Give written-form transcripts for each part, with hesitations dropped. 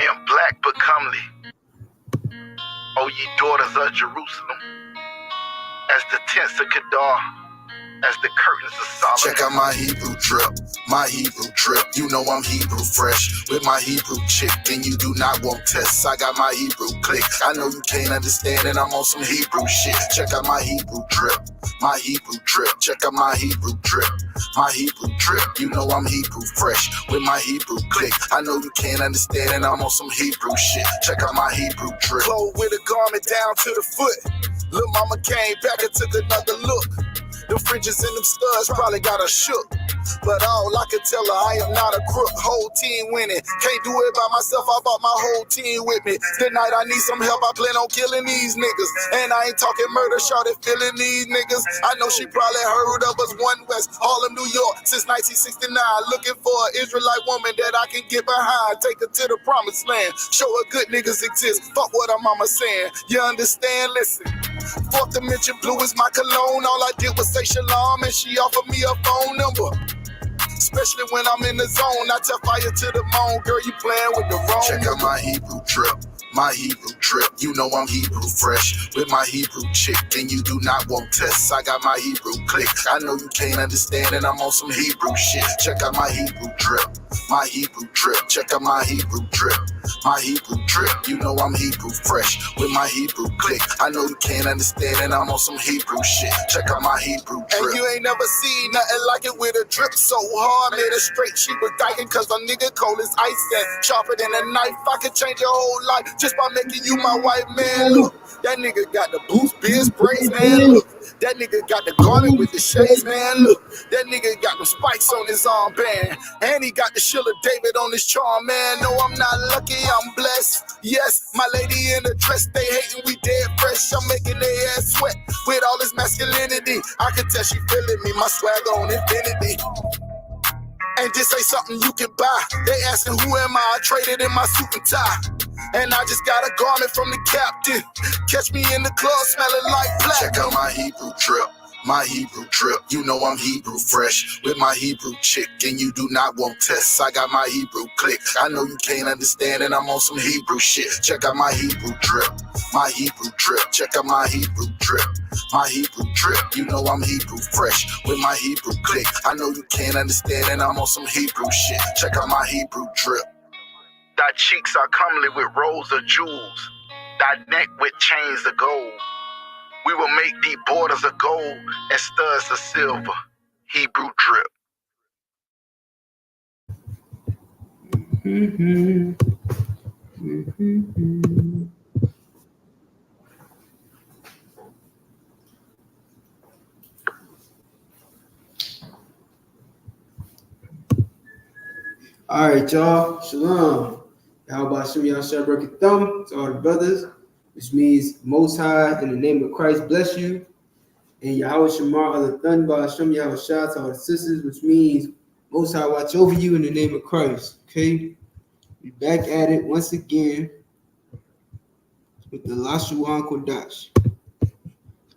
I am black but comely, O ye daughters of Jerusalem, as the tents of Kedar, as the curtains of Solomon. Check out my Hebrew trip, my Hebrew trip. You know I'm Hebrew fresh with my Hebrew chick, and you do not want tests. I got my Hebrew click. I know you can't understand, and I'm on some Hebrew shit. Check out my Hebrew trip, my Hebrew trip. Check out my Hebrew trip, my Hebrew trip. You know I'm Hebrew fresh with my Hebrew click. I know you can't understand, and I'm on some Hebrew shit. Check out my Hebrew trip. Clothes with a garment down to the foot. Lil' mama came back and took another look. The fringes and them studs probably got her shook. But all I can tell her, I am not a crook. Whole team winning. Can't do it by myself, I brought my whole team with me. Tonight I need some help, I plan on killing these niggas. And I ain't talking murder, shorty feeling these niggas. I know she probably heard of us, One West, Harlem, New York, since 1969. Looking for an Israelite woman that I can get behind. Take her to the promised land. Show her good niggas exist. Fuck what her mama saying. You understand? Listen. Fourth dimension blue is my cologne. All I did was say shalom, and she offered me a phone number. Especially when I'm in the zone, I tell fire to the moon. Girl, you playing with the wrong. Check out my Hebrew trip, my Hebrew trip. You know I'm Hebrew fresh with my Hebrew chick, and you do not want tests. I got my Hebrew click. I know you can't understand, and I'm on some Hebrew shit. Check out my Hebrew trip, my Hebrew trip. Check out my Hebrew trip, my Hebrew trip. You know I'm Hebrew fresh with my Hebrew click. I know you can't understand, and I'm on some Hebrew shit. Check out my Hebrew trip. And you ain't never seen nothing like it with a drip so hard, made her straight. She was dying cause a nigga cold as ice and sharper than a knife. I could change your whole life just by making you my white man. Look, that nigga got the boost, biz, sprays, man. Look, that nigga got the garment with the shades, man. Look, that nigga got the spikes on his armband, and he got the Sheila David on his charm, man. No, I'm not lucky, I'm blessed. Yes, my lady in the dress, they hating, we dead fresh. I'm making their ass sweat with all this masculinity. I can tell she feeling me, my swag on infinity. And this ain't something you can buy. They asking who am I traded in my suit and tie. And I just got a garment from the captain. Catch me in the club smelling like black. Check out my Hebrew trip, my Hebrew trip. You know I'm Hebrew fresh with my Hebrew chick, and you do not want tests. I got my Hebrew click. I know you can't understand, and I'm on some Hebrew shit. Check out my Hebrew trip, my Hebrew trip. Check out my Hebrew trip, my Hebrew trip. You know I'm Hebrew fresh with my Hebrew click. I know you can't understand, and I'm on some Hebrew shit. Check out my Hebrew trip. Thy cheeks are comely with rows of jewels, thy neck with chains of gold. We will make thee borders of gold and studs of silver. Hebrew drip. All right, y'all. Shalom. How about y'all break your thumb to all the brothers, which means Most High in the name of Christ bless you. And Yahweh Shamar Allah Thun by Hashem Yahweh Shah to all the sisters, which means Most High watch over you in the name of Christ. Okay? We back at it once again with the Lashawan Qadash.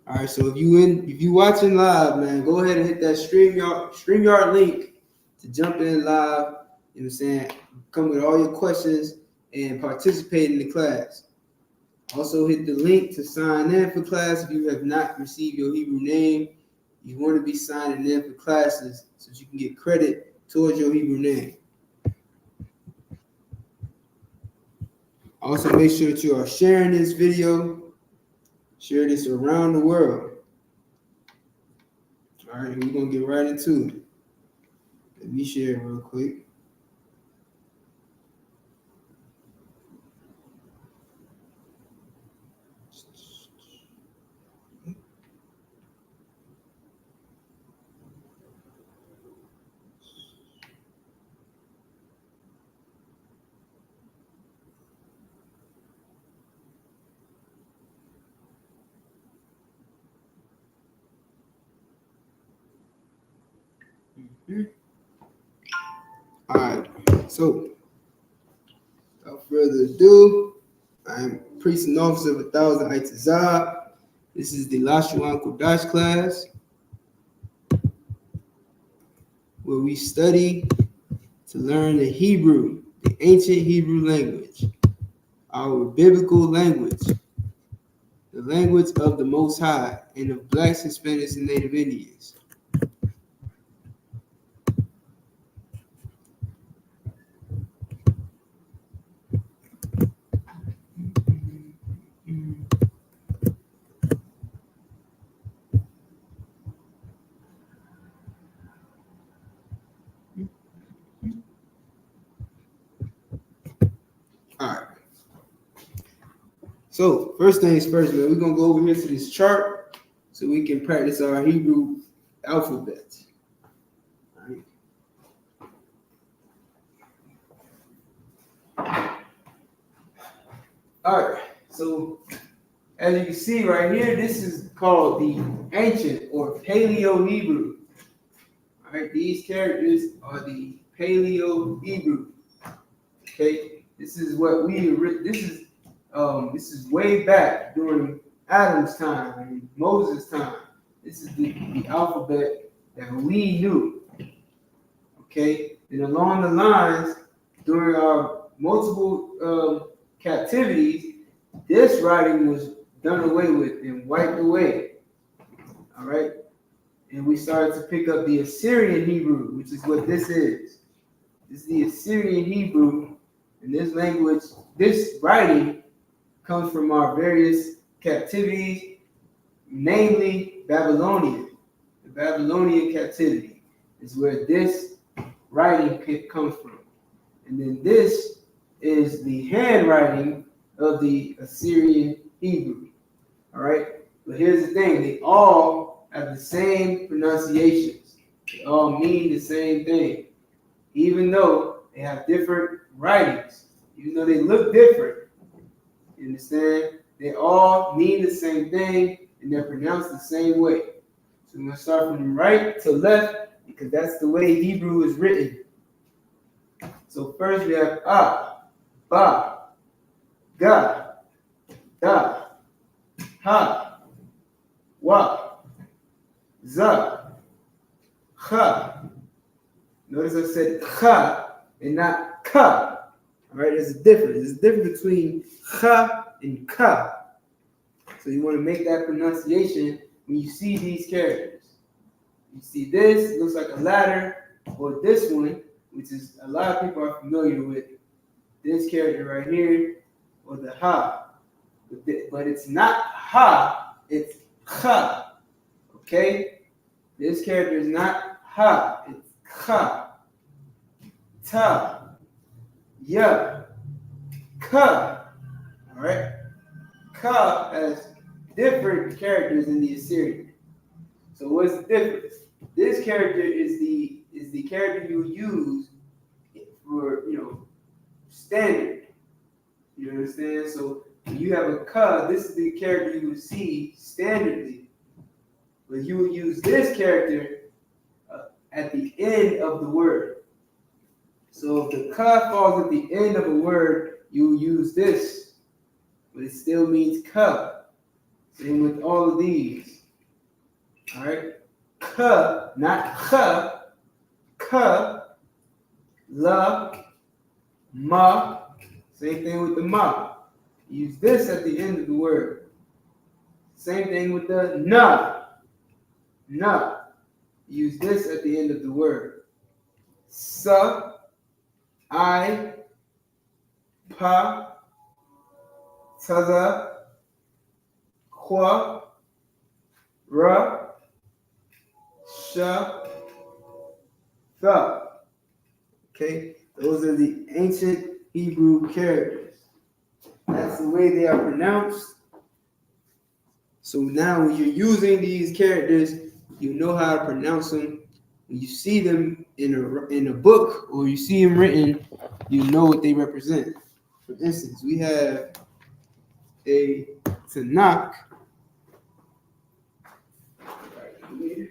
All right, so if you watching live, man, go ahead and hit that StreamYard link to jump in live. You know what I'm saying? Come with all your questions and participate in the class. Also hit the link to sign in for class if you have not received your Hebrew name. You want to be signing in for classes so that you can get credit towards your Hebrew name. Also make sure that you are sharing this video. Share this around the world. All right, we're going to get right into it. Let me share it real quick. All right, so without further ado, I'm priest and officer of 1,000 I.S.U.P.K. This is the Lashawan Qadash class, where we study to learn the Hebrew the ancient Hebrew language, our biblical language, the language of the Most High, and of blacks, Hispanics, and Native Indians. All right. So first things first, man, we're gonna go over here to this chart so we can practice our Hebrew alphabet. All right. So as you can see right here, this is called the ancient or Paleo Hebrew. All right, these characters are the Paleo Hebrew. Okay, this is what this is way back during Adam's time and Moses' time. This is the alphabet that we knew. Okay, and along the lines, during our multiple captivities, this writing was done away with and wiped away. All right, and we started to pick up the Assyrian Hebrew, which is what this is. This is the Assyrian Hebrew, and this language, this writing comes from our various captivities, namely Babylonian. The Babylonian captivity is where this writing comes from. And then this is the handwriting of the Assyrian Hebrew. All right? But here's the thing. They all have the same pronunciations. They all mean the same thing. Even though they have different writings. Even though they look different. You understand? They all mean the same thing and they're pronounced the same way. So we're going to start from right to left because that's the way Hebrew is written. So first we have Ba, Ga, Da, Ha, Wa, Za, Cha. Notice I said Cha and not Ka. All right, there's a difference. There's a difference between Cha and Ka. So you want to make that pronunciation when you see these characters. You see this, it looks like a ladder, or this one, which is a lot of people are familiar with this character right here, or the Ha. But it's not Ha, it's Cha. Okay? This character is not Ha, it's Cha. Ta. Ya. Ka. Alright? Ka has different characters in the Assyrian. So what's the difference? This character is the character you use for, standard. You understand? So when you have a ka, this is the character you would see standardly. But you will use this character at the end of the word. So if the ka falls at the end of a word, you will use this. But it still means ka. Same with all of these. All right? Ka, not kha. Ka, la, ma. Same thing with the ma. Use this at the end of the word. Same thing with the na. Na. Use this at the end of the word. Sa, I, pa, taza, kwa, ra, sha, tha. Okay, those are the ancient Hebrew characters. That's the way they are pronounced. So now when you're using these characters, you know how to pronounce them. When you see them in a book or you see them written, you know what they represent. For instance, we have a Tanakh. Right here.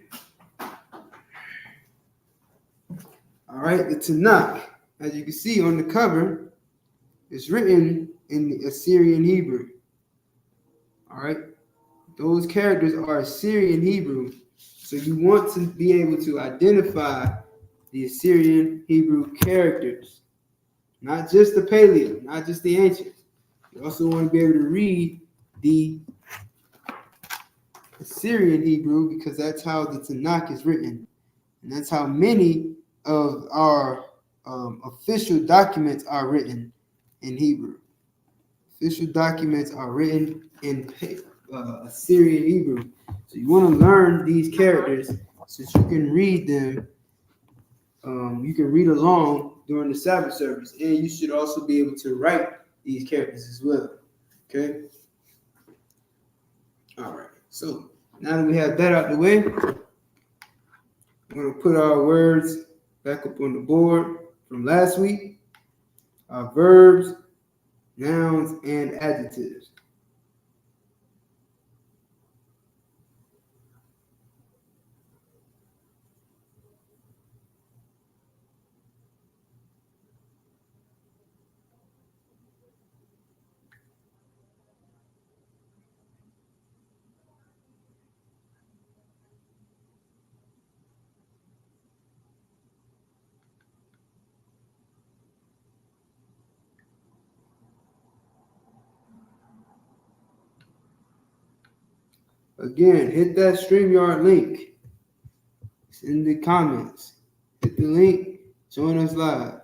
All right, the Tanakh, as you can see on the cover, is written in the Assyrian Hebrew. All right, those characters are Assyrian Hebrew. So you want to be able to identify the Assyrian Hebrew characters. not just the Paleo, not just the ancient. You also want to be able to read the Assyrian Hebrew, because that's how the Tanakh is written, and that's how many of our official documents are written in Hebrew. Official documents are written in Assyrian Hebrew. So you want to learn these characters so that you can read them. You can read along during the Sabbath service, and you should also be able to write these characters as well. Okay? All right. So now that we have that out the way, we're going to put our words back up on the board from last week. Our verbs, nouns, and adjectives. Again, hit that StreamYard link. It's in the comments. Hit the link. Join us live.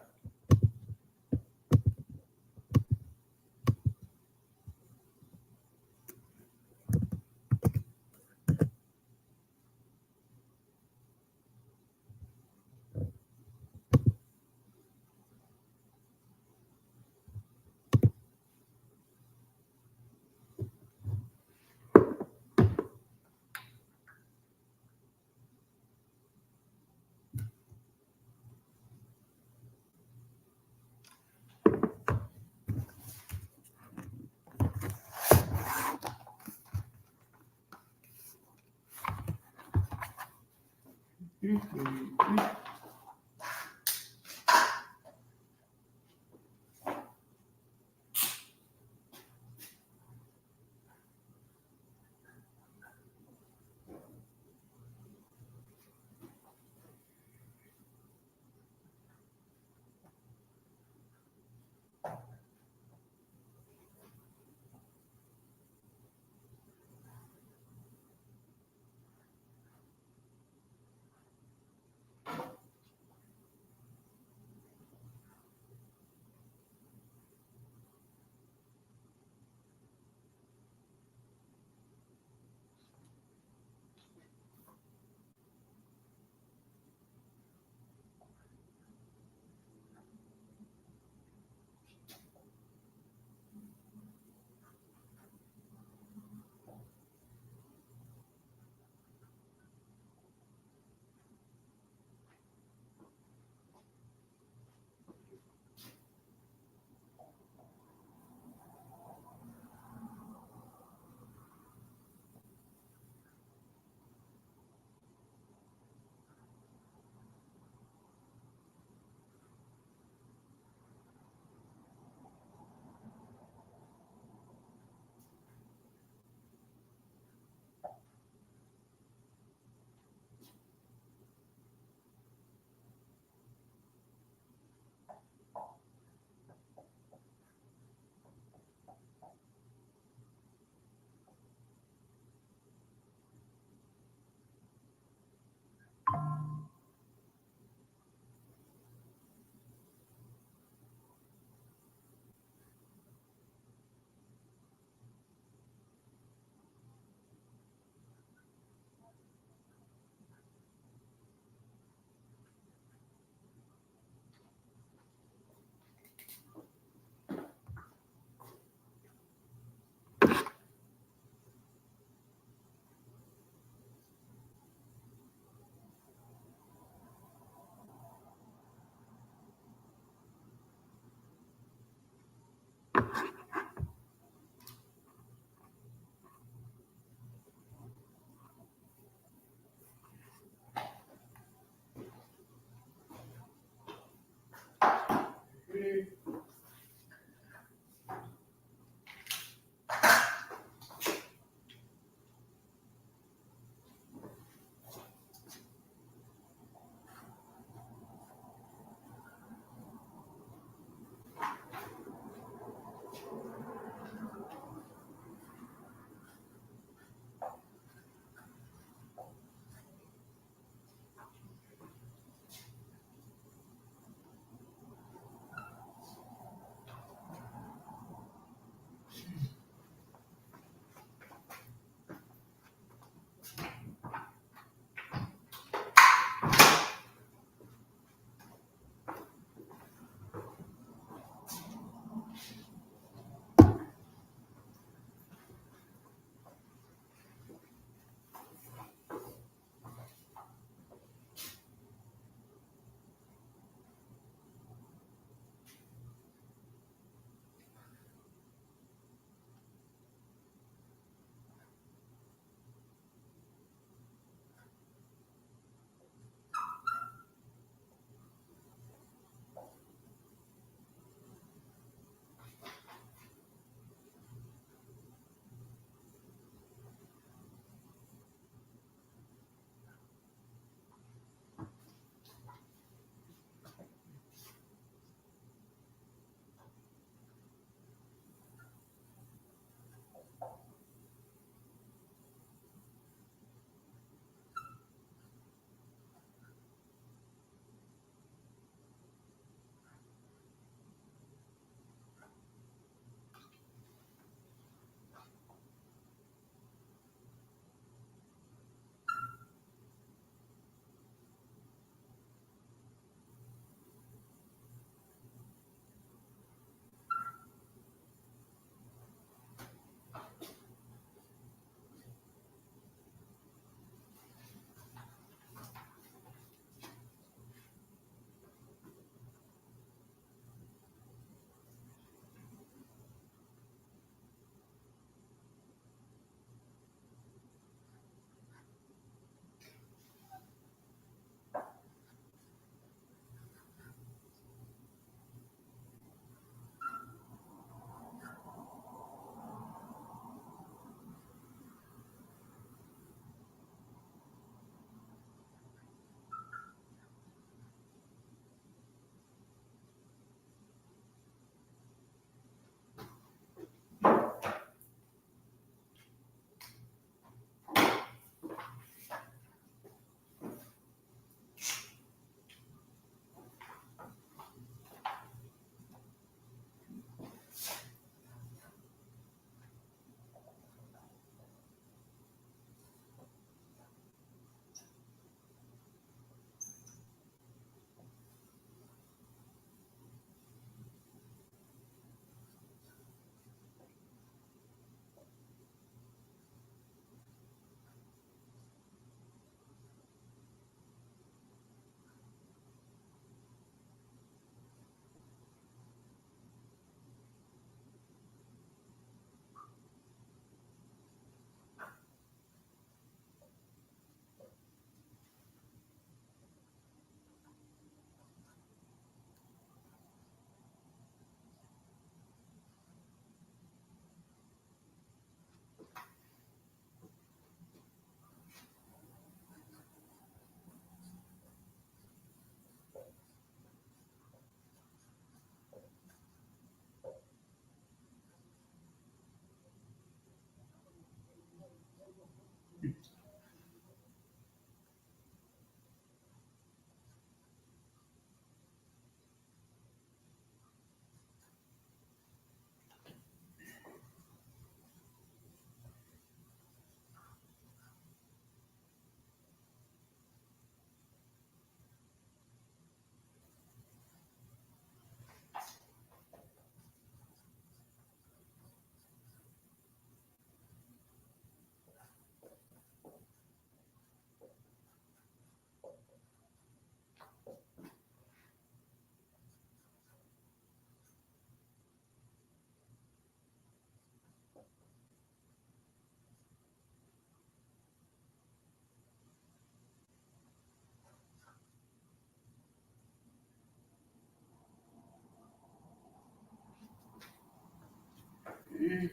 Okay.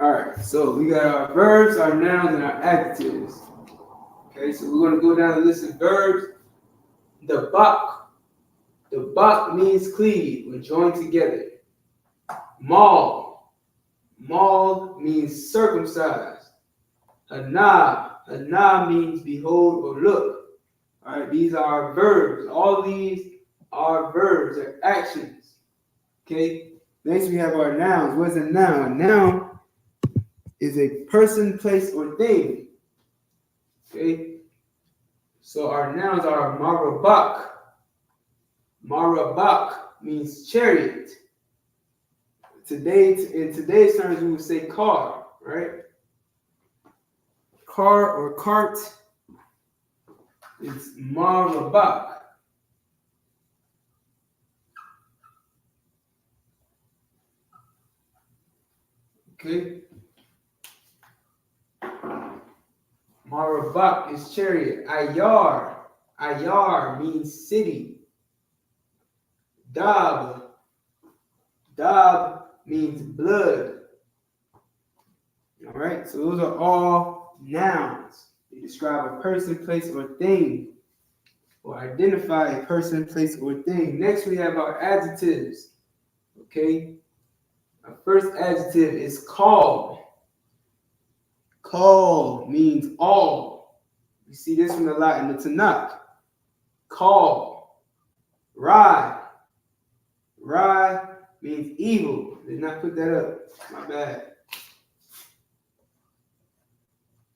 All right, so we got our verbs, our nouns, and our adjectives. Okay, so we're going to go down the list of verbs. The bak means cleave or join together. Mal means circumcised. Hana means behold or look. All right, these are our verbs. All these are verbs, they're actions. Okay, next we have our nouns. What's a noun? A noun is a person, place, or thing. Okay, so our nouns are marabak. Marabak means chariot. In today's terms, we would say car, right? Car or cart is marabak. Okay. Marabak is chariot. Ayar means city. Dab means blood. All right, so those are all nouns. They describe a person, place, or thing, or identify a person, place, or thing. Next, we have our adjectives. Okay, our first adjective is call. Call means all. You see this one a lot in the Tanakh. Call. Rye means evil. Did not put that up. My bad.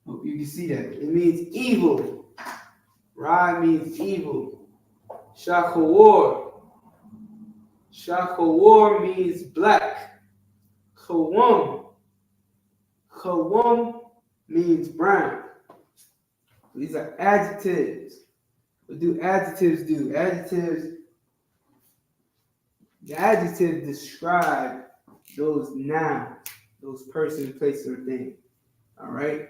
Hope you can see that. It means evil. Ra means evil. Shachawar means black. Chawam means brown. These are adjectives. What do adjectives do? The adjectives describe those nouns, those person, place, or thing. All right?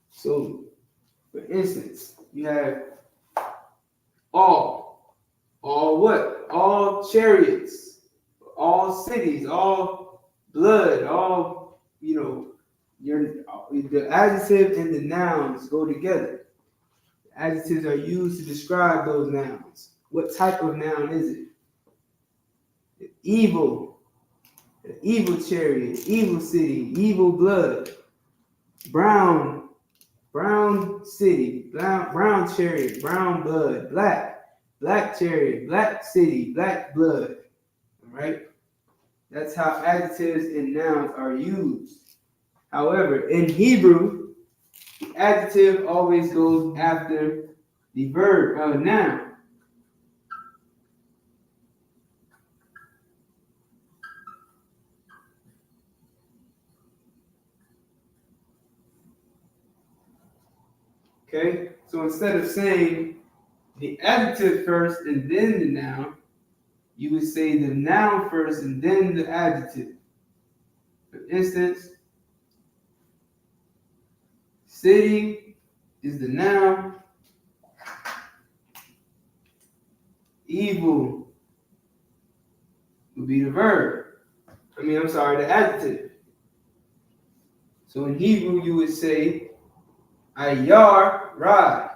So, for instance, you have all what? All chariots, all cities, all blood, all, the adjective and the nouns go together. The adjectives are used to describe those nouns. What type of noun is it? Evil, the evil chariot, evil city, evil blood, brown city, brown chariot, brown blood, black chariot, black city, black blood. All right? That's how adjectives and nouns are used. However, in Hebrew, the adjective always goes after the verb, noun. Okay? So instead of saying the adjective first and then the noun, you would say the noun first and then the adjective. For instance, city is the noun, evil would be the verb. The adjective. So in Hebrew, you would say, Ayar Ra.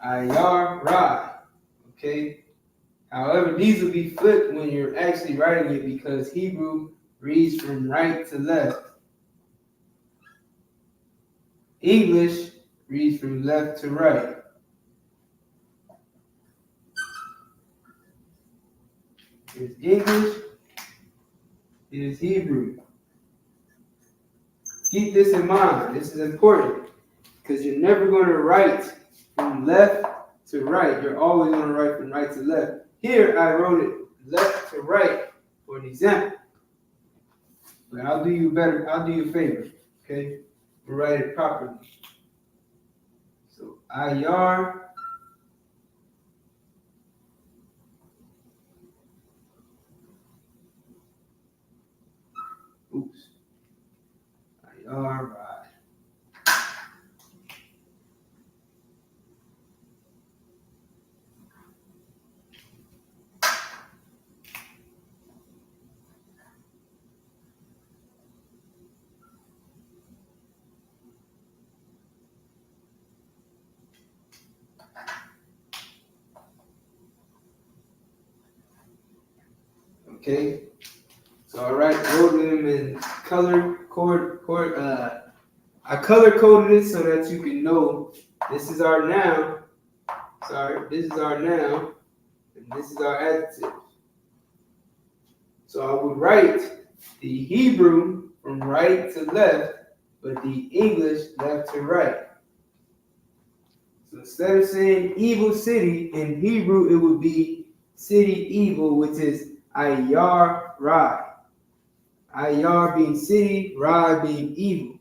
Ayar Ra. Okay. However, these will be flipped when you're actually writing it because Hebrew reads from right to left. English reads from left to right. Here's English, here's Hebrew. Keep this in mind. This is important because you're never going to write from left to right. You're always going to write from right to left. Here, I wrote it left to right for an example. But I'll do you better. I'll do you a favor. Okay? We'll write it properly. So, IR. Oops. IR, right. Okay. So I wrote them in color I color coded it so that you can know this is our noun. Sorry, this is our noun, and this is our adjective. So I would write the Hebrew from right to left, but the English left to right. So instead of saying evil city, in Hebrew it would be city evil, which is Ayar Rai. Ayar being city, Rai being evil.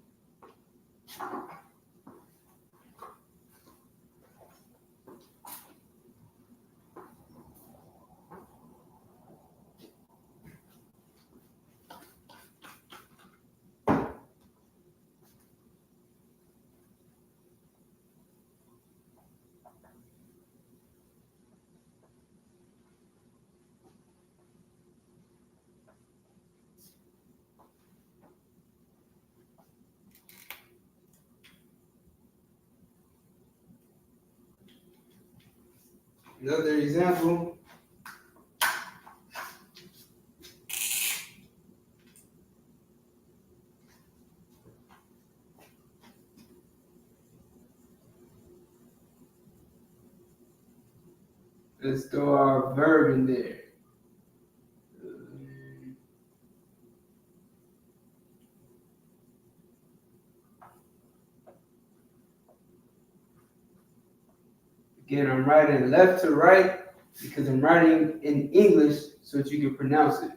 Another example. Let's throw our verb in there. Again, I'm writing left to right because I'm writing in English so that you can pronounce it.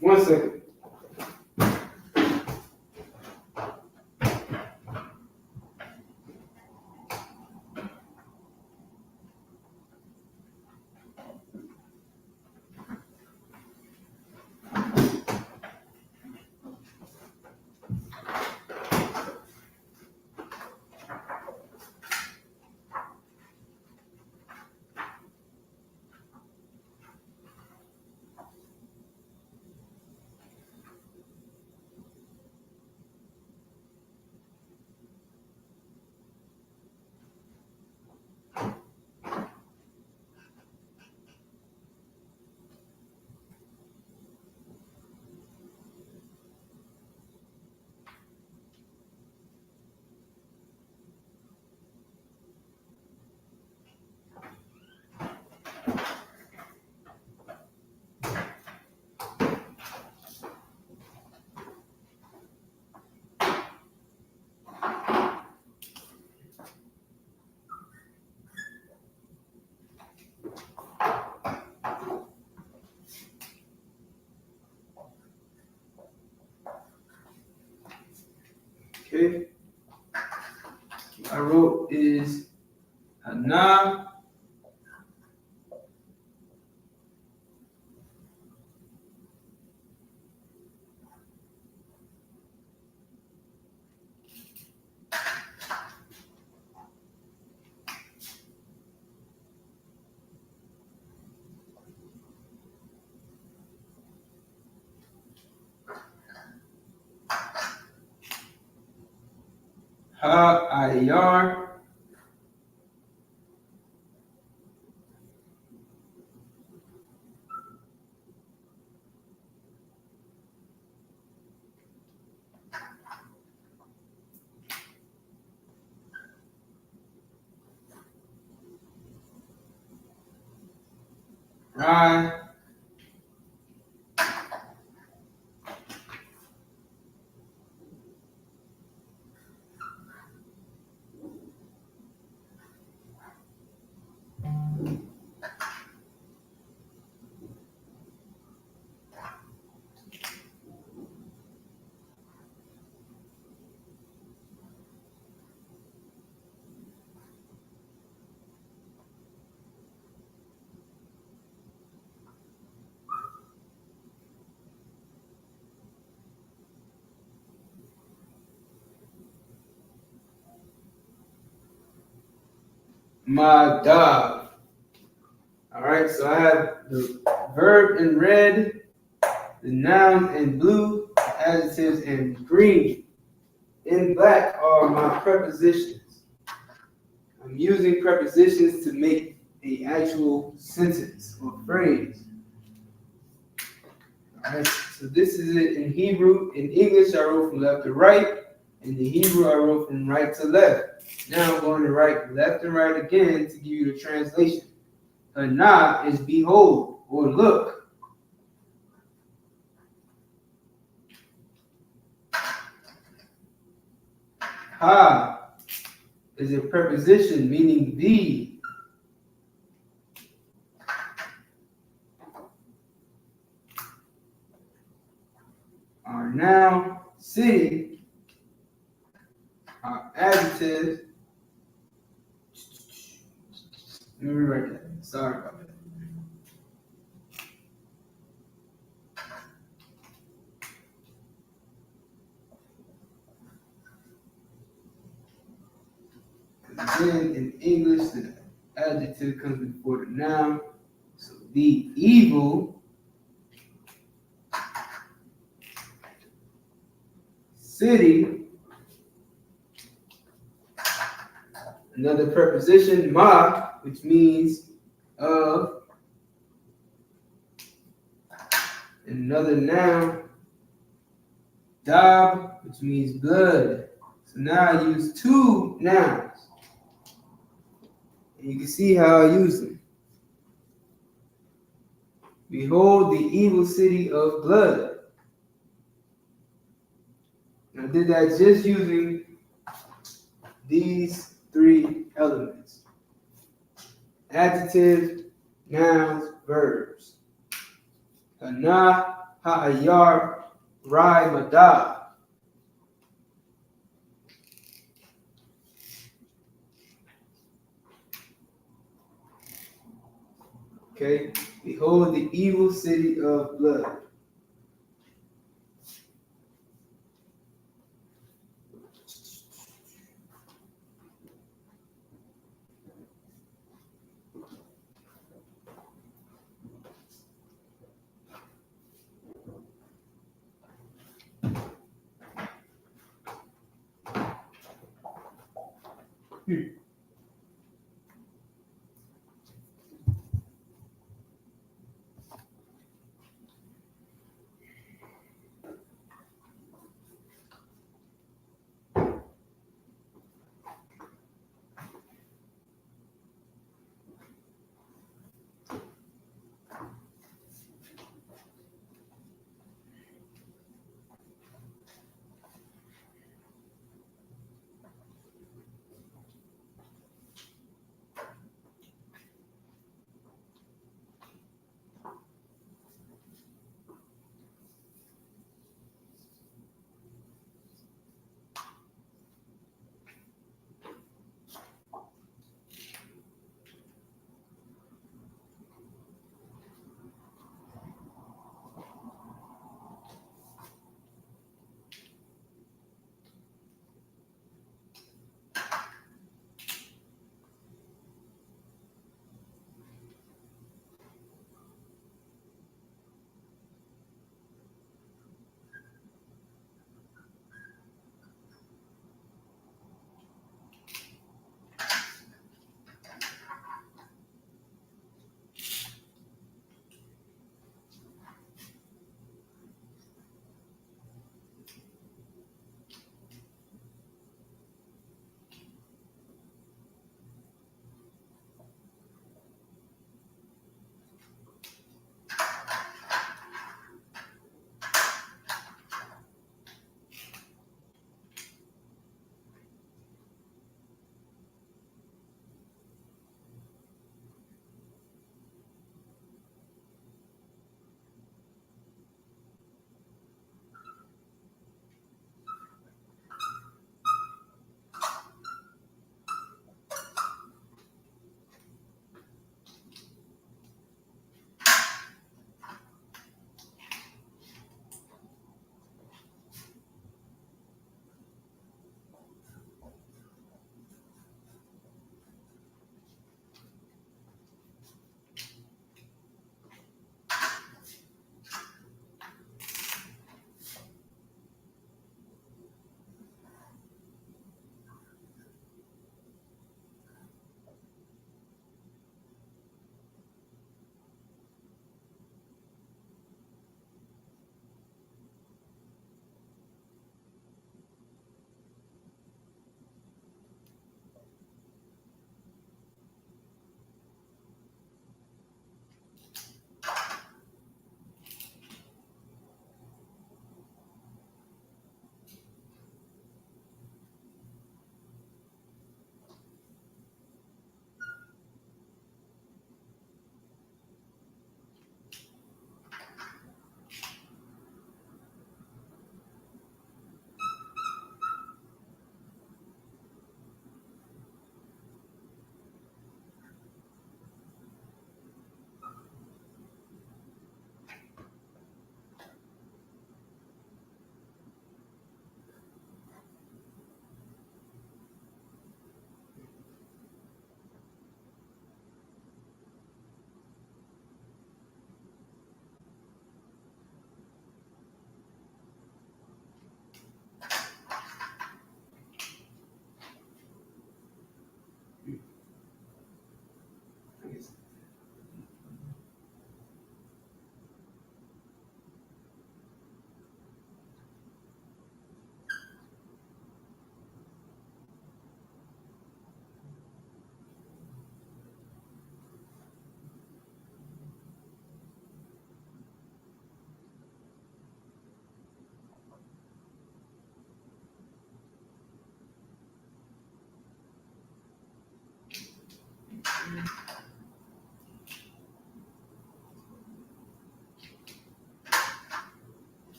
One second. Okay. I wrote is YAHANNA. HAYAR. Right. My dog. All right, so I have the verb in red, the noun in blue, the adjectives in green. In black are my prepositions. I'm using prepositions to make the actual sentence or phrase. All right, so this is it in Hebrew. In English, I wrote from left to right. In the Hebrew, I wrote from right to left. Now I'm going to write left and right again to give you the translation. YAHANNA is behold or look. Ha is a preposition meaning the. Our noun, city, our adjective. Let me rewrite that. Sorry about that. Again, in English, the adjective comes before the noun. So the evil city, another preposition, ma, which means of, another noun, dab, which means blood. So now I use two nouns. And you can see how I use them. Behold the evil city of blood. And I did that just using these three elements. Adjectives, nouns, verbs. YAHANNA, HAYAR, RAI, MADA. Okay, behold the evil city of blood.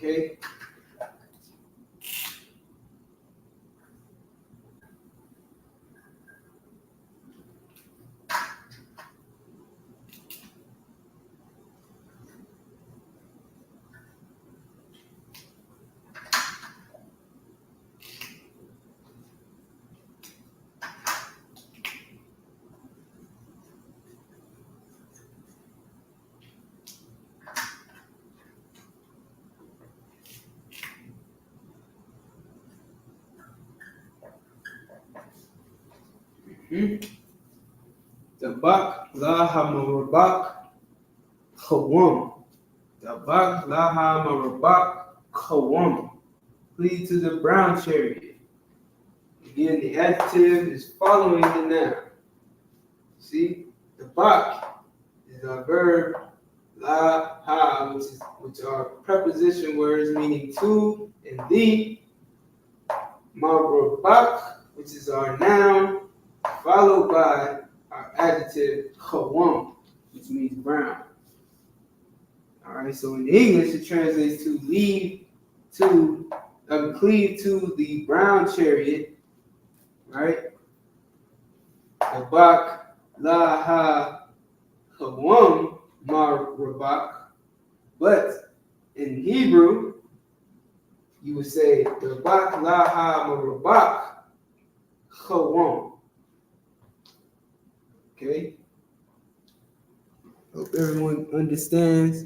Okay. Tabak laha marabak kawam. Tabak laha marabak kawam. Flee to the brown chariot. Again, the adjective is following the noun. See, tabak is our verb la ha, which are preposition words meaning to and the. Marabak, which is our noun, followed by our adjective kawam, which means brown. All right, so in English it translates to cleave to the brown chariot, right? Tabak la ha kawam marabak. But in Hebrew, you would say tabak la ha marabak kawam. Okay? Hope everyone understands.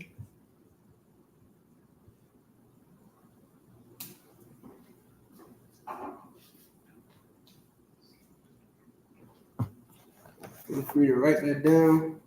Feel free to write that down.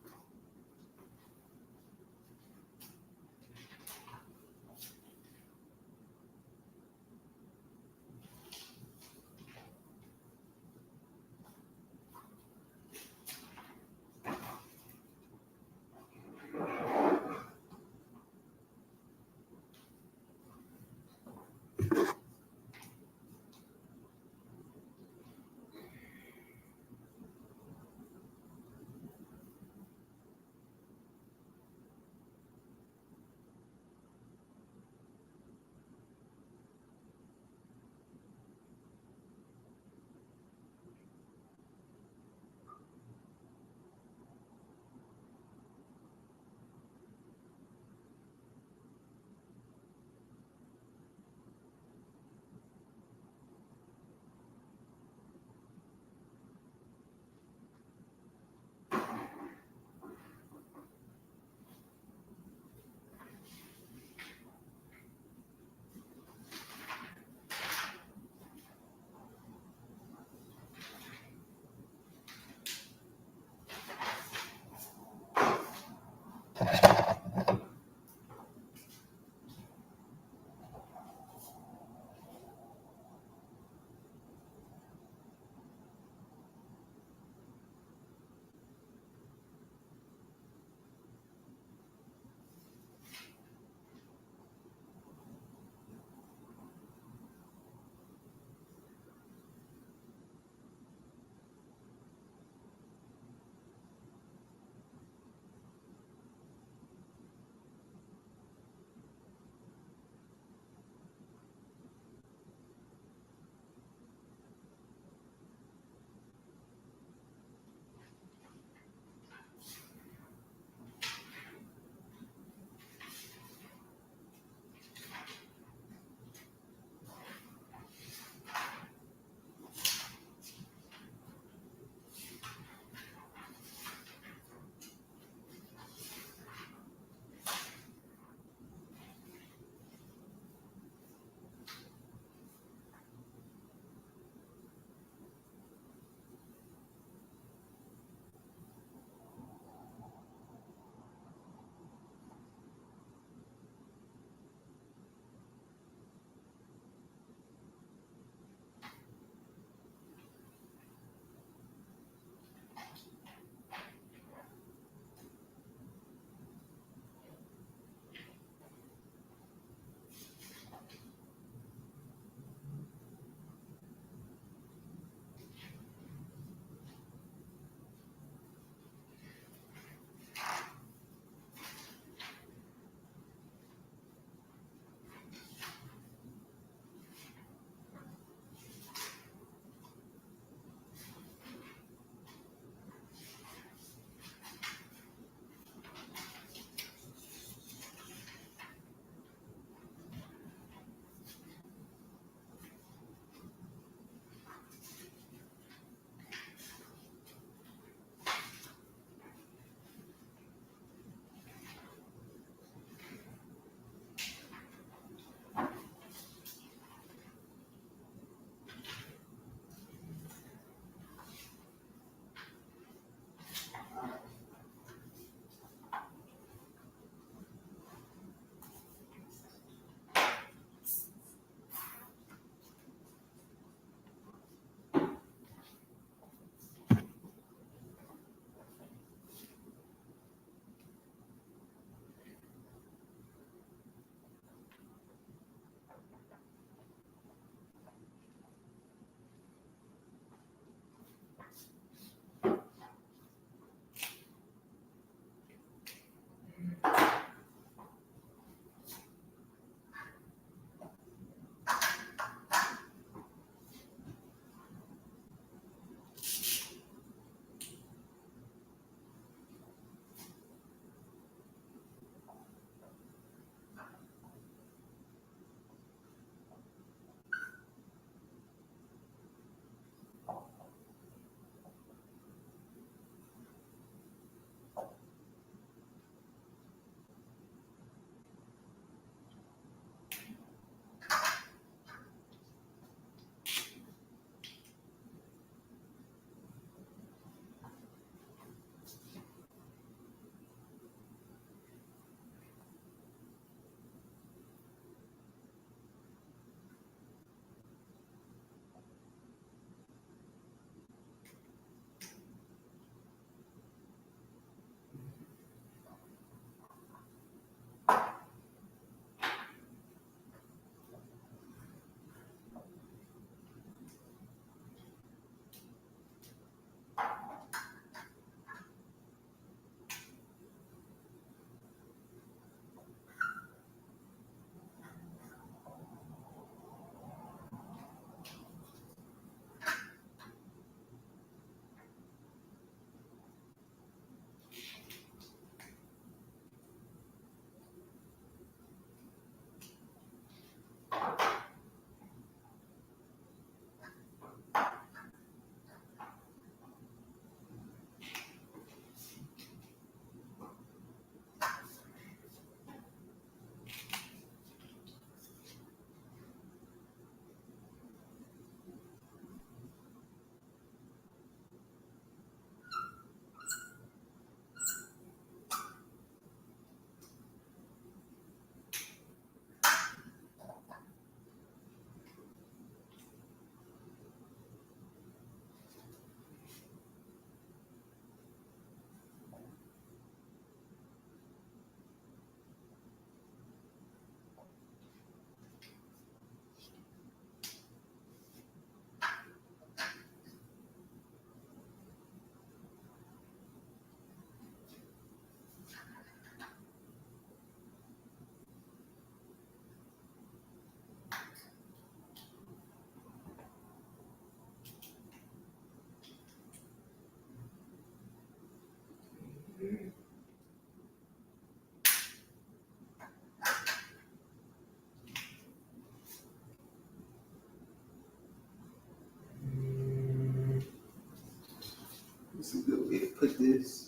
this.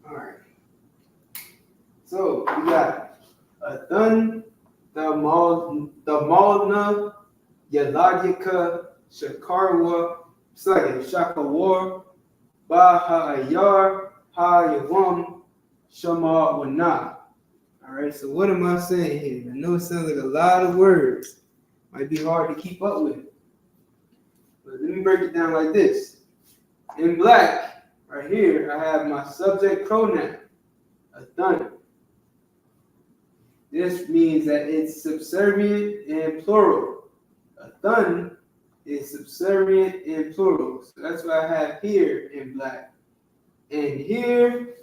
All right. So we got Adun, the Malna, Yalagika, Shakarwa, Shakawar, Bahayar, Hayawam, Shama Wana. All right, so what am I saying here? I know it sounds like a lot of words. Might be hard to keep up with. But let me break it down like this. In black, right here, I have my subject pronoun, Adun. This means that it's subservient and plural. Adun is subservient and plural. So that's what I have here in black. And here,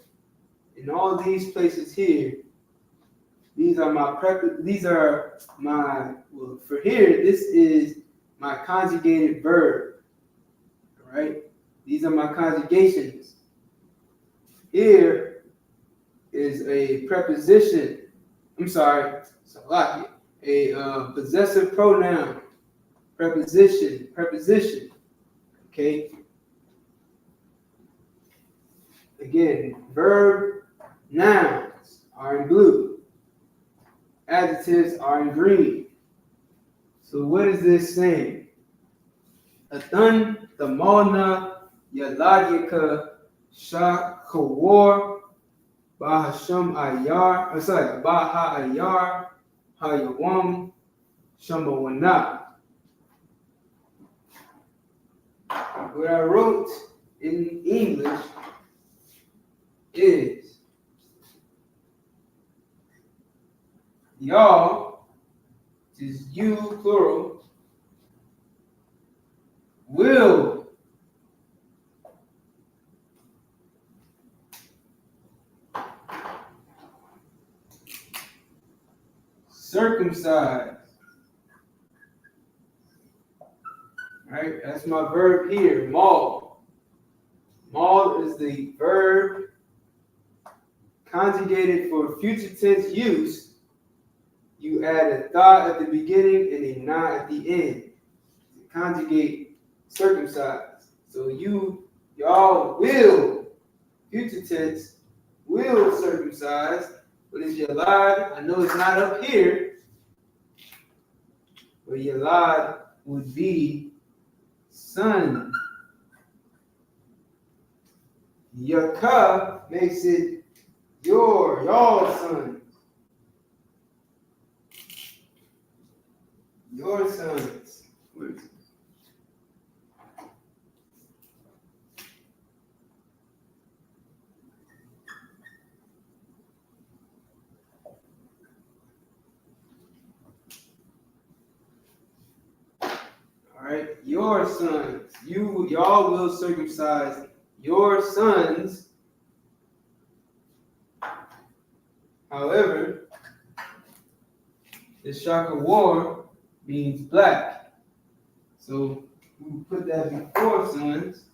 in all these places here, these are my well, for here, this is my conjugated verb. All right? These are my conjugations. Here is a preposition. I'm sorry, a possessive pronoun, preposition. Okay. Again, verb, nouns are in blue. Adjectives are in green. So what is this saying? Adun, the Malna, Yalagika, Shakawar, Bahasham Ayar, Baha Ayar, Hayawam, Shamawana. What I wrote in English is y'all, which is you plural, will circumcise. Right? That's my verb here, maul. Maul is the verb conjugated for future tense use. You add a tha at the beginning and a na at the end to conjugate circumcise. So y'all will, future tense, will circumcise What is Yalad? I know it's not up here, but Yalad would be son. Yaka makes it y'all sons. Your sons. Where is it? All right, your sons. Y'all will circumcise your sons. However, the Shaka war means black. So we put that before sons.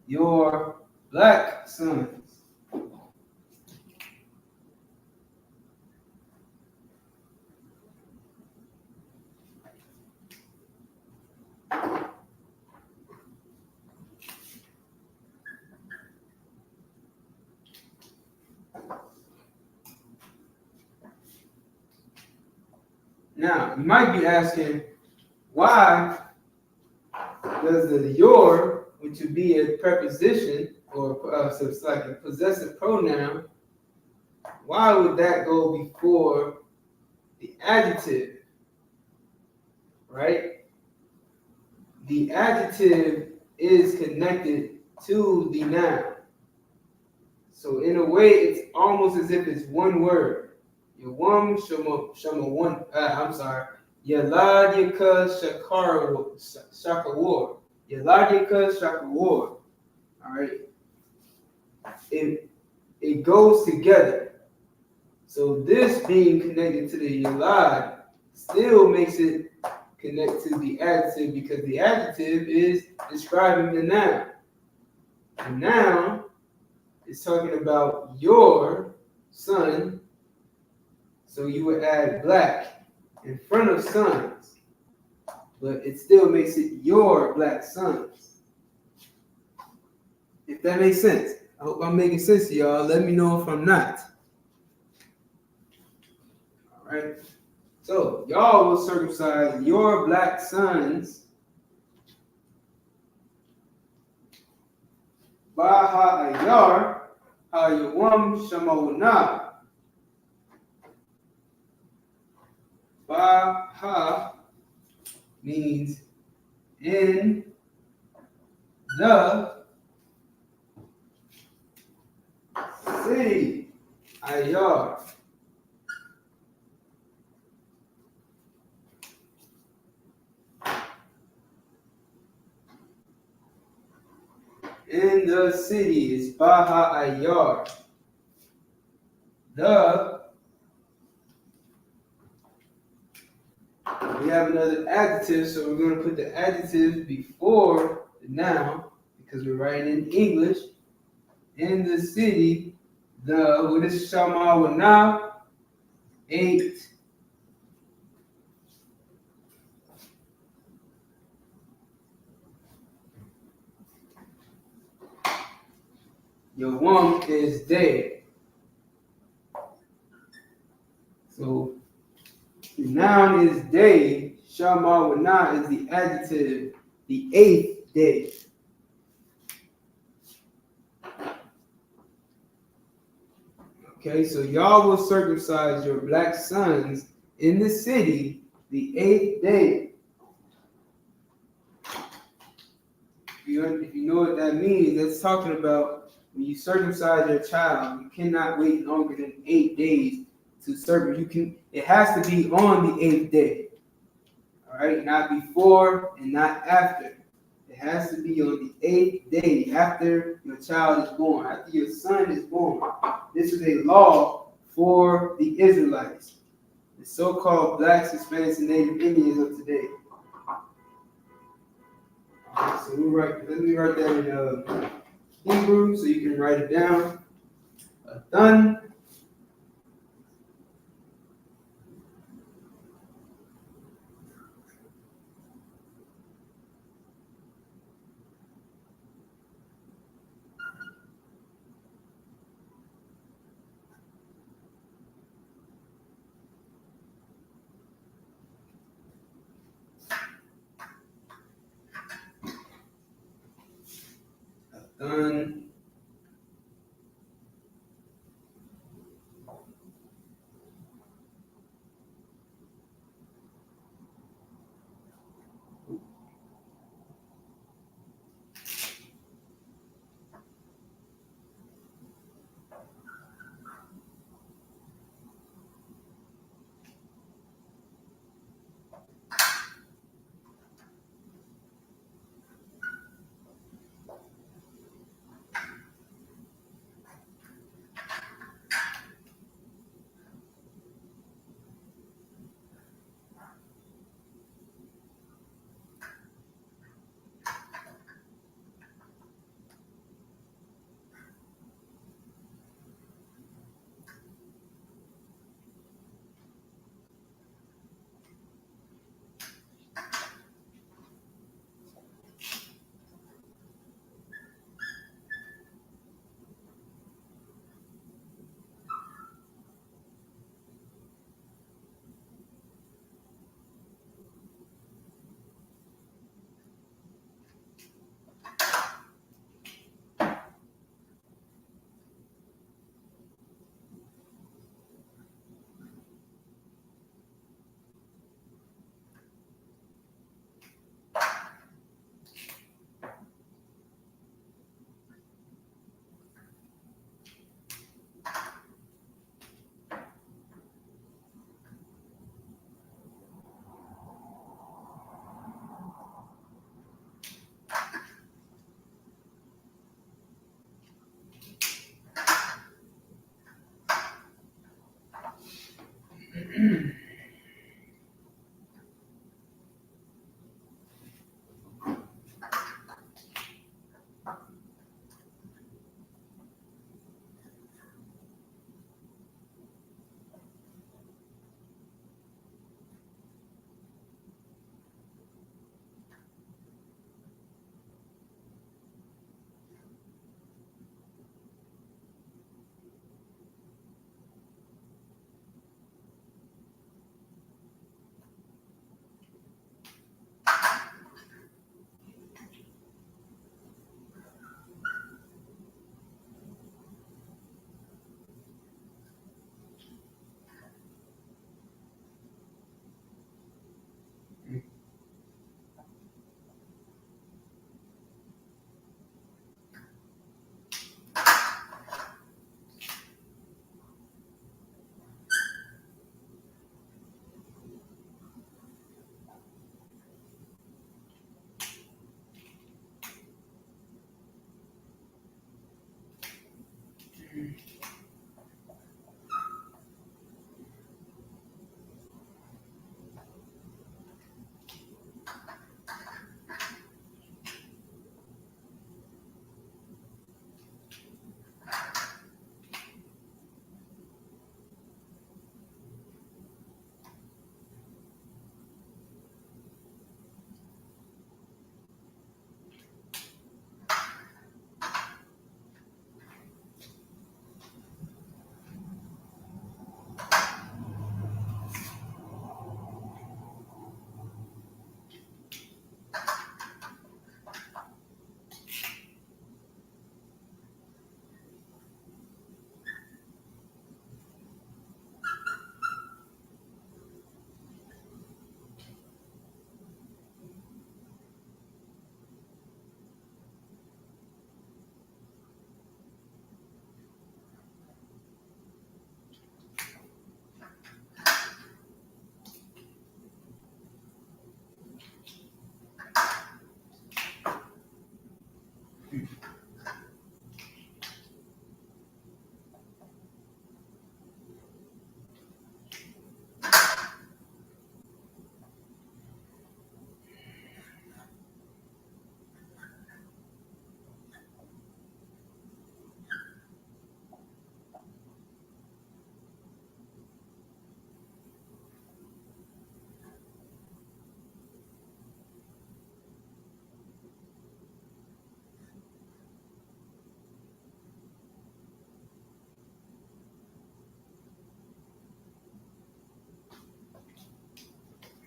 Your black sons. Now, you might be asking, why does the your, which would be a preposition or so it's like a possessive pronoun, why would that go before the adjective, right? The adjective is connected to the noun. So in a way, it's almost as if it's one word. Yawam shama one. I'm sorry. Yalad yaka shakawar. Yalad yaka shakawar. All right. It goes together. So this being connected to the yalad still makes it connect to the adjective because the adjective is describing the noun. The noun is talking about your son. So you would add black in front of sons, but it still makes it your black sons. If that makes sense. I hope I'm making sense to y'all. Let me know if I'm not. All right. So y'all will circumcise your black sons. Baha ayar hayawam shamawna. Baha means in the city. Ayar. In the city is Baha Ayar. We have another adjective, so we're going to put the adjective before the noun because we're writing in English. In the city, what is Shama Wana? 8. Yawam is day. So the noun is day. Shama Wana is the adjective, the 8th day. Okay, so y'all will circumcise your black sons in the city the 8th day. If you know what that means, that's talking about when you circumcise your child, you cannot wait longer than 8 days to circumcise. It has to be on the 8th day. All right, not before and not after. It has to be on the 8th day after your child is born, after your son is born. This is a law for the Israelites, the so-called blacks, Hispanics, and Native Indians of today. So let me write that in Hebrew so you can write it down. Done. Done.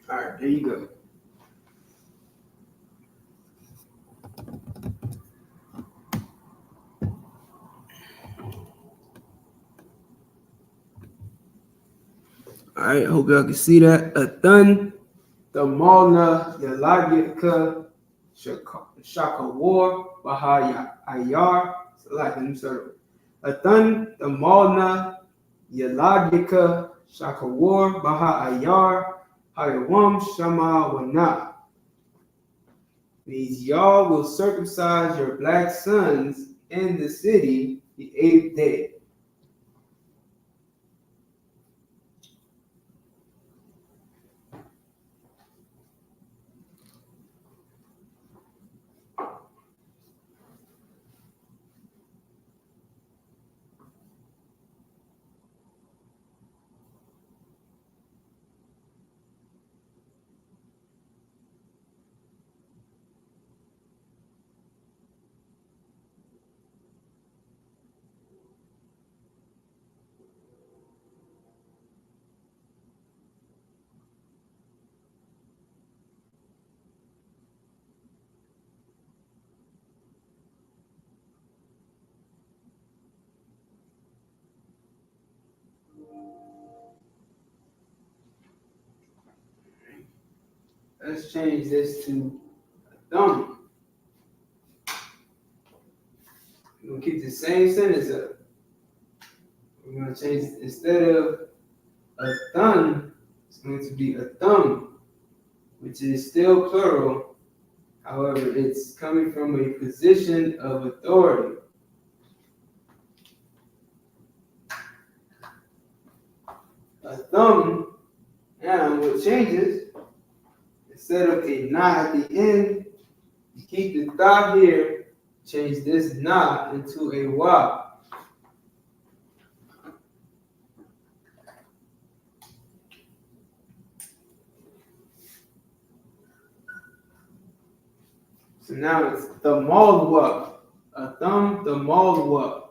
All right, there you go. All right, hope y'all can see that. Athan, the Malna, Yalagika, Shakawar, Baha Ayar. So like let me start. Athan, the Malna, Yalagika, Shakawar, Baha Ayar, Hayawam, Shama, Wana. Means y'all will circumcise your black sons in the city the 8th day. Let's change this to thumb. We're gonna keep the same sentence up. We're gonna change instead of a thumb, it's going to be a thumb, which is still plural. However, it's coming from a position of authority. A thumb, now what changes, instead of a na at the end, you keep the tha here, change this na into a wa. So now it's the malwa. A thumb, the malwa.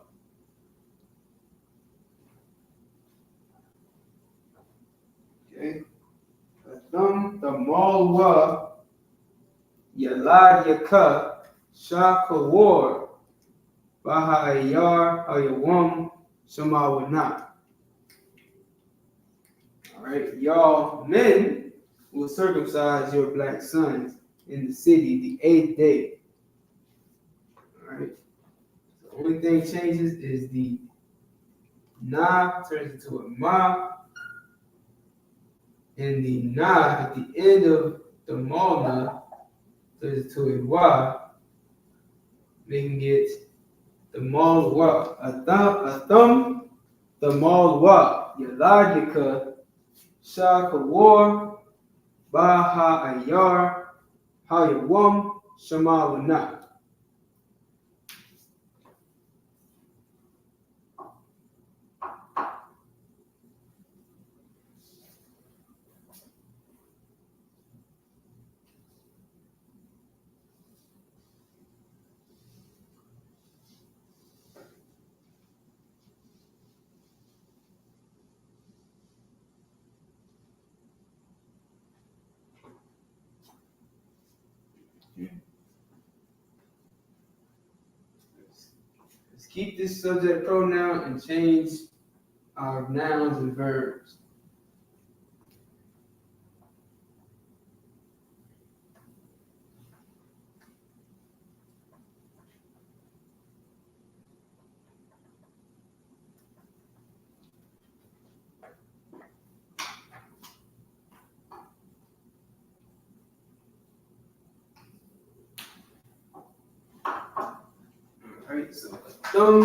Okay. A thumb, the malwa. Yalad yaka. Shakawar. Baha ayar. Ayawam. Shamawana. All right. Y'all men will circumcise your black sons in the city the 8th day. All right. The only thing changes is the na turns into a ma, and the na at the end of the malna turns into a wa, making it the malwa. A thumb, the malwa. Yalagika, Shakawar, Baha Ayar, Hayawam, Shamawana. Let's keep this subject pronoun and change our nouns and verbs. All right, so thumb.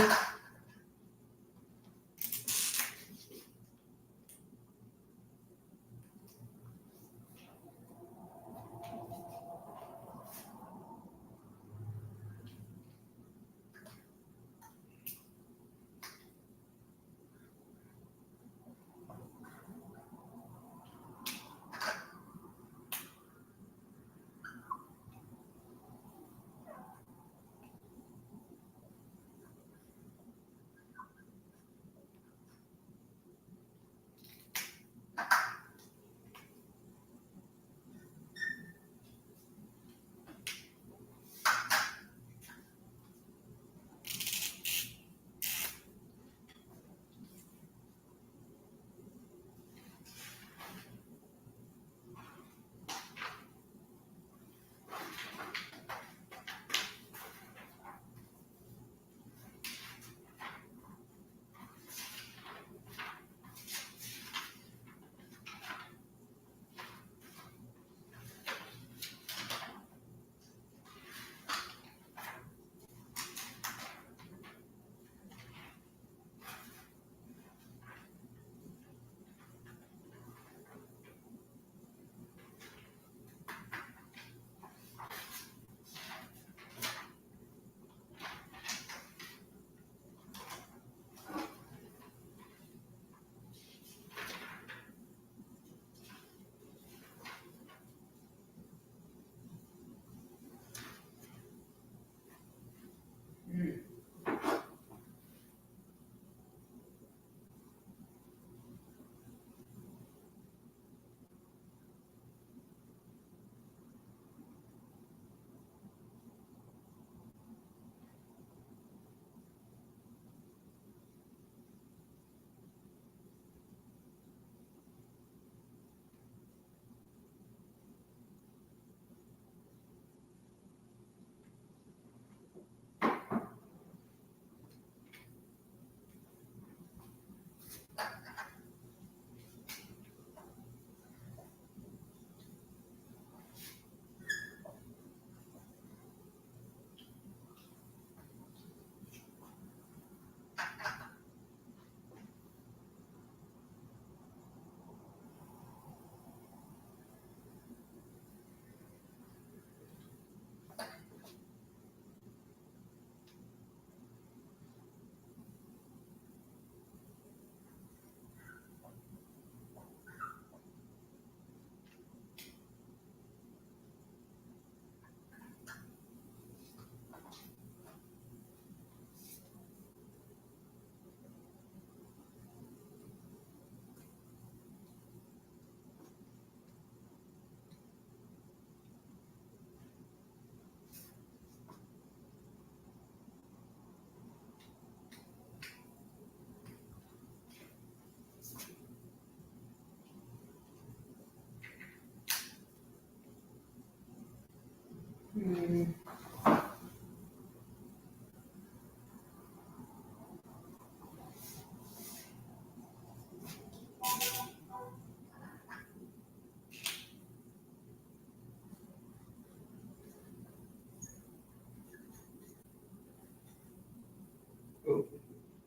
Oh,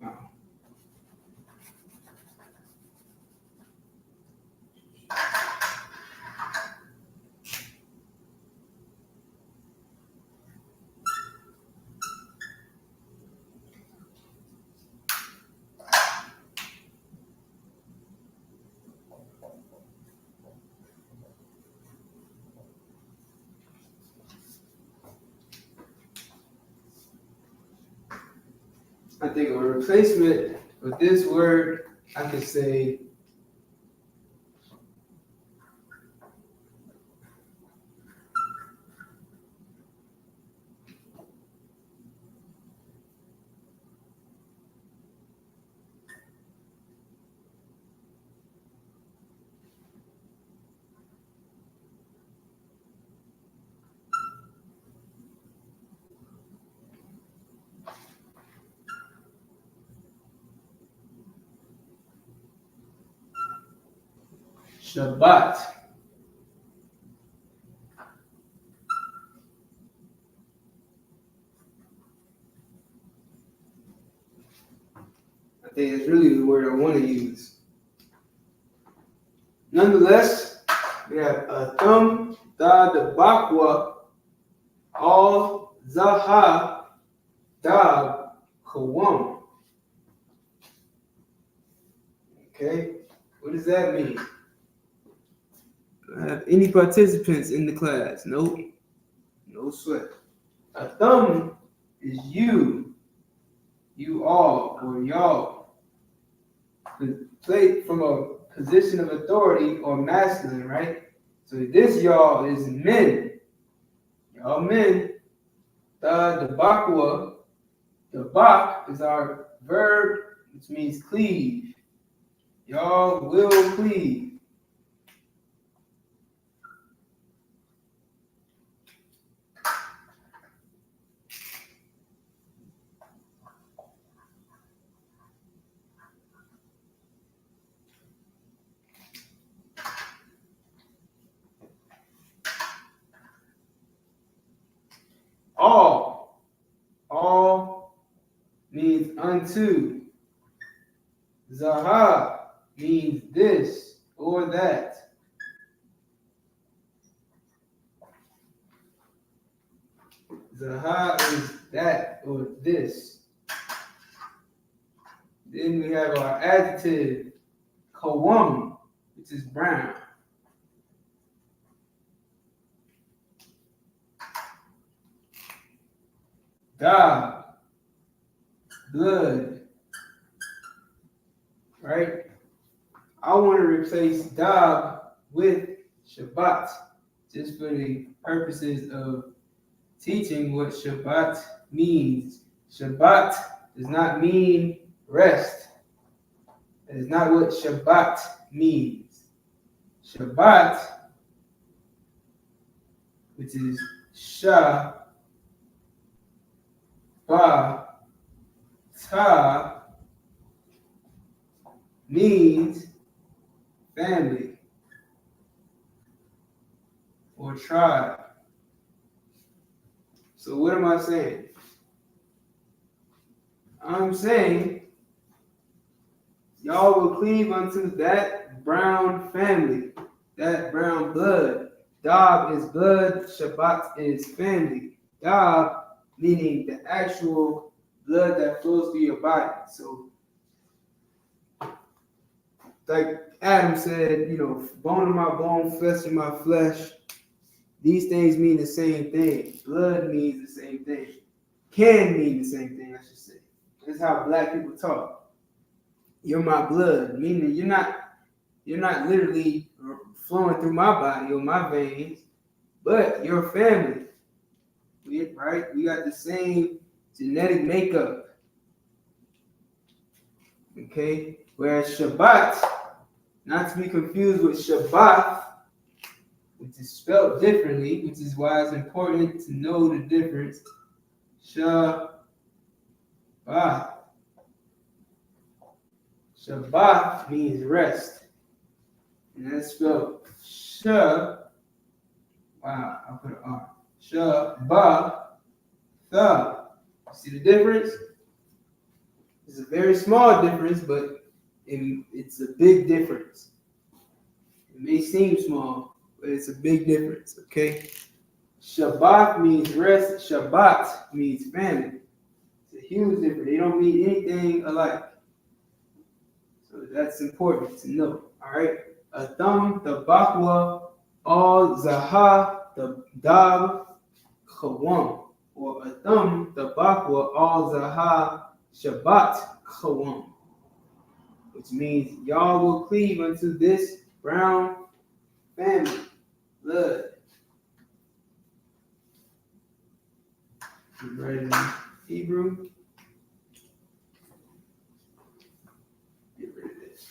wow. I think a replacement for this word, I could say Shabbat. I think it's really the word I want to use. Nonetheless, we have a thumb, da, the bakwa, all, zaha, dab, kawam. Okay, what does that mean? Do I have any participants in the class? Nope. No sweat. A thumb is you all, or y'all. Played from a position of authority or masculine, right? So this y'all is men. Y'all men. The bakwa. The bak is our verb, which means cleave. Y'all will cleave. All means unto. Zaha means this or that. Zaha is that or this. Then we have our adjective, kawam, which is brown. Dab, blood. Right? I want to replace dab with Shabbat, just for the purposes of teaching what Shabbat means. Shabbat does not mean rest. That is not what Shabbat means. Shabbat, which is Sha, Ba, Ta, means family or tribe. So what am I saying? I'm saying y'all will cleave unto that brown family, that brown blood. Dab is blood, Shabbat is family. Dab meaning the actual blood that flows through your body. So, like Adam said, bone of my bone, flesh of my flesh. These things mean the same thing. Blood means the same thing. Can mean the same thing, I should say. That's how black people talk. You're my blood, meaning you're not literally flowing through my body or my veins, but you're family. Right? We got the same genetic makeup. Okay? Whereas Shabbat, not to be confused with Shabbat, which is spelled differently, which is why it's important to know the difference. Shabbat. Shabbat means rest. And that's spelled Wow, I put an R. Shabbat. See the difference? It's a very small difference, but it's a big difference. It may seem small, but it's a big difference, okay? Shabbat means rest. Shabbat means family. It's a huge difference. They don't mean anything alike. So that's important to know, all right? Atham, the bakwa, all zaha, the dab, chawam. Or Atham, the bakwa, all zaha, Shabbat chawam. Which means y'all will cleave unto this brown family, blood. You write it in Hebrew. Get rid of this.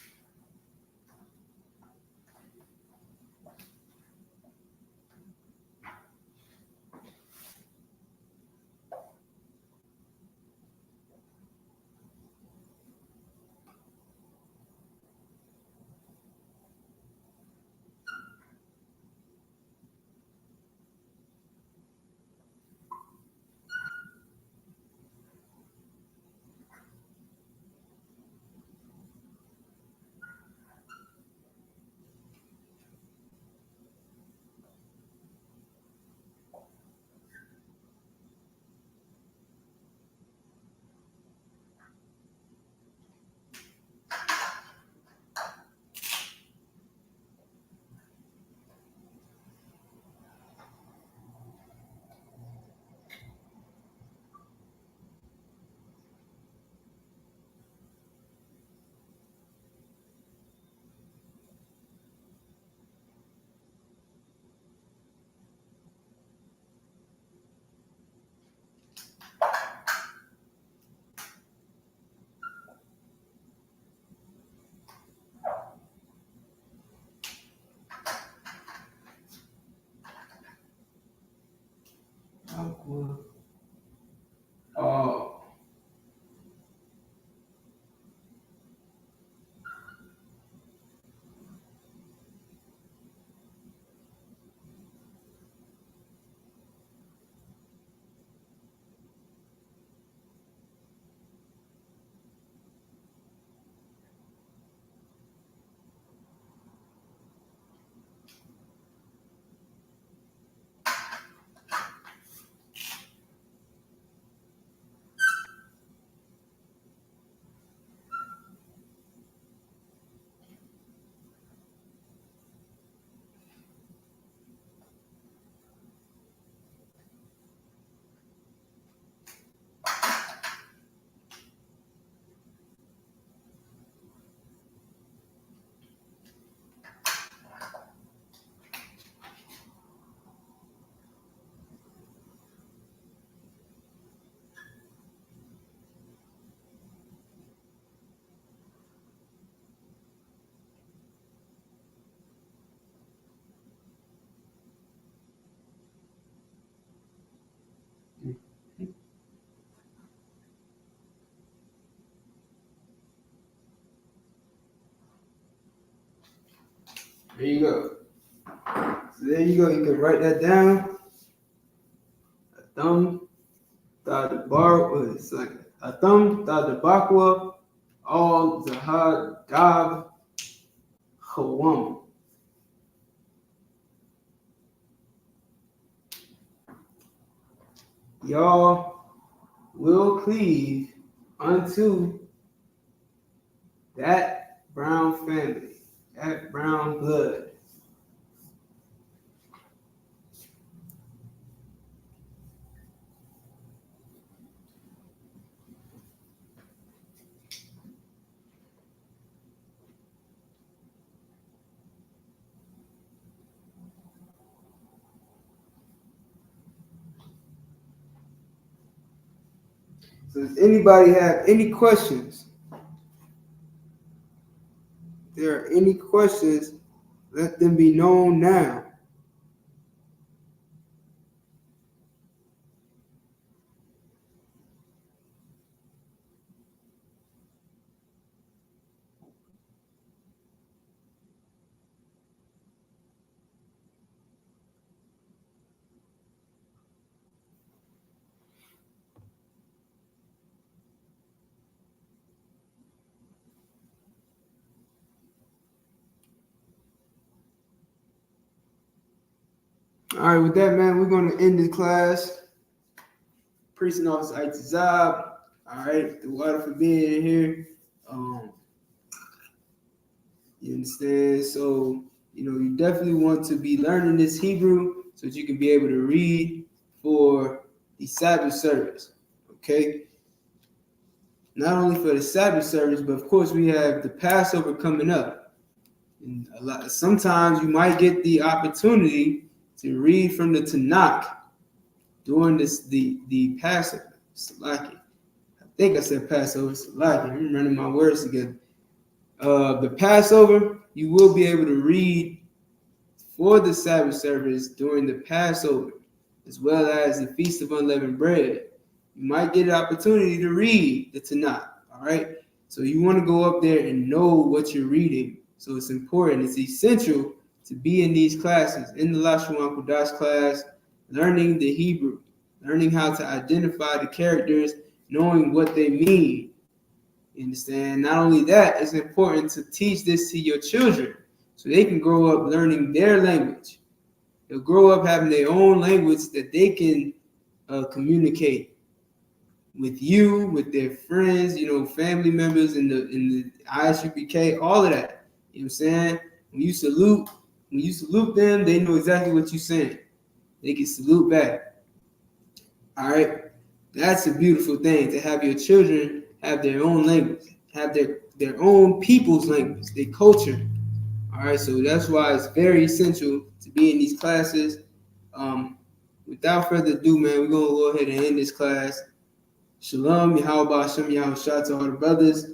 Oh. There you go. So there you go. You can write that down. Atham, Tadabar, it's like Atham, Tadabakwa, all Zahad, Dab, Chawam. Y'all will cleave unto that brown family, that brown blood. So does anybody have any questions? If there are any questions, let them be known now. All right, with that, man, we're going to end the class. Priest and Officer I.S.U.P.K. All right, the water for being in here. You understand? So, you definitely want to be learning this Hebrew so that you can be able to read for the Sabbath service. Okay? Not only for the Sabbath service, but of course we have the Passover coming up. And sometimes you might get the opportunity to read from the Tanakh during the Passover. Salaki. I think I said Passover. Salaki. I'm running my words together. The Passover, you will be able to read for the Sabbath service during the Passover, as well as the Feast of Unleavened Bread. You might get an opportunity to read the Tanakh, all right? So you want to go up there and know what you're reading. So it's important, it's essential to be in these classes, in the Lashawan Qadash class, learning the Hebrew, learning how to identify the characters, knowing what they mean. You understand? Not only that, it's important to teach this to your children so they can grow up learning their language. They'll grow up having their own language that they can communicate with you, with their friends, family members in the I.S.U.P.K, all of that. You know what I'm saying? When you salute them, they know exactly what you're saying. They can salute back. All right? That's a beautiful thing, to have your children have their own language, have their own people's language, their culture. All right, so that's why it's very essential to be in these classes. Without further ado, man, we're going to go ahead and end this class. Shalom, Yahweh Hashem, Yahweh Shah to all the brothers,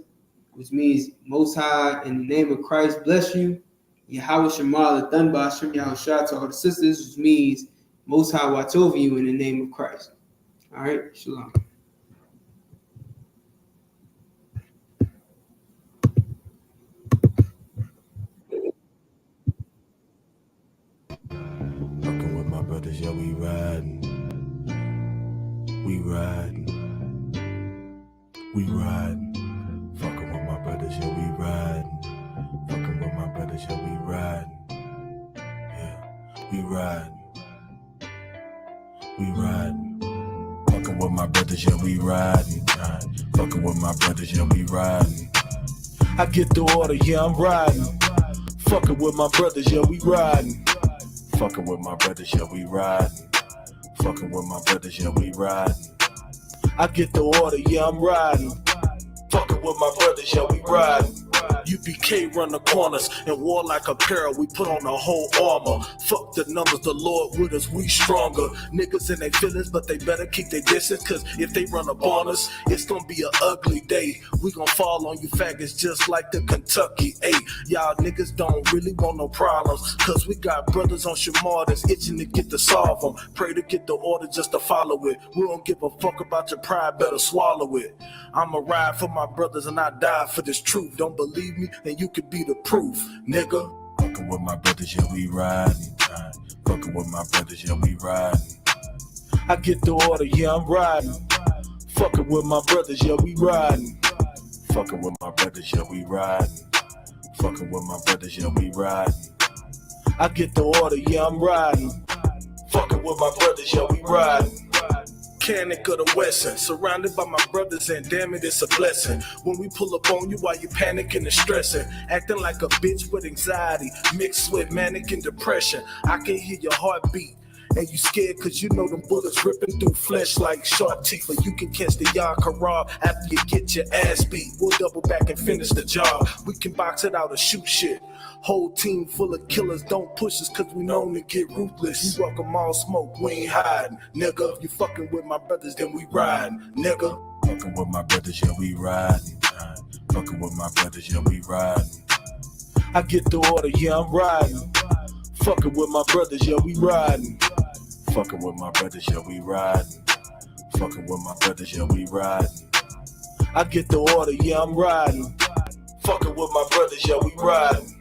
which means Most High, in the name of Christ, bless you. Yahweh Shema, Lathan Hashem, Yahweh Shah to all the sisters, which means Most High watch over you in the name of Christ. All right, Shalom. Fucking with my brothers, yeah, we riding. We riding. We riding. Fucking with my brothers, yeah, we riding. Fucking with my brothers, yeah, we riding. Yeah, we riding. We riding. Fucking with my brothers, yeah, we riding. Fucking with my brothers, yeah, we riding. I get the order, yeah, I'm riding. Fucking with my brothers, yeah, we riding. Fucking with my brothers, yeah, we riding. Fucking with my brothers, yeah, we riding. I get the order, yeah, I'm riding. Fucking with my brothers, yeah, we riding. U.P.K run the corners and war like apparel. We put on the whole armor. Fuck the numbers, the Lord with us, we stronger. Niggas in their feelings, but they better keep their distance, cause if they run up on us, it's gonna be an ugly day. We gon' fall on you faggots just like the Kentucky 8. Y'all niggas don't really want no problems, cause we got brothers on Shamar that's itching to get to solve them. Pray to get the order just to follow it. We don't give a fuck about your pride, better swallow it. I'ma ride for my brothers and I die for this truth. Don't believe me, then you could be the proof, nigga. Fucking with my brothers, yeah, we riding. Fucking with my brothers, yeah, we riding. I get the order, yeah, I'm riding. Fucking with my brothers, yeah, we riding. Fucking with my brothers, yeah, we riding. Fucking with my brothers, yeah, we riding. I get the order, yeah, I'm riding. Fucking with my brothers, yeah, we riding. Mechanic of the Western, surrounded by my brothers, and damn it, it's a blessing. When we pull up on you while you panicking and stressing, acting like a bitch with anxiety, mixed with manic and depression. I can hear your heartbeat, and you scared cause you know them bullets ripping through flesh like sharp teeth. But you can catch the Yah Karab after you get your ass beat. We'll double back and finish the job. We can box it out or shoot shit. Whole team full of killers, don't push us cause we known to get ruthless. You welcome all smoke, we ain't hiding, nigga. If you fucking with my brothers, then we riding, nigga. Fucking with my brothers, yeah, we riding. Fucking with my brothers, yeah, we riding. I get the order, yeah, I'm riding. Fucking with my brothers, yeah, we riding. Fucking with my brothers, yeah, we riding. Fucking with my brothers, yeah, we riding. I get the order, yeah, I'm riding. Fucking with my brothers, yeah, we riding.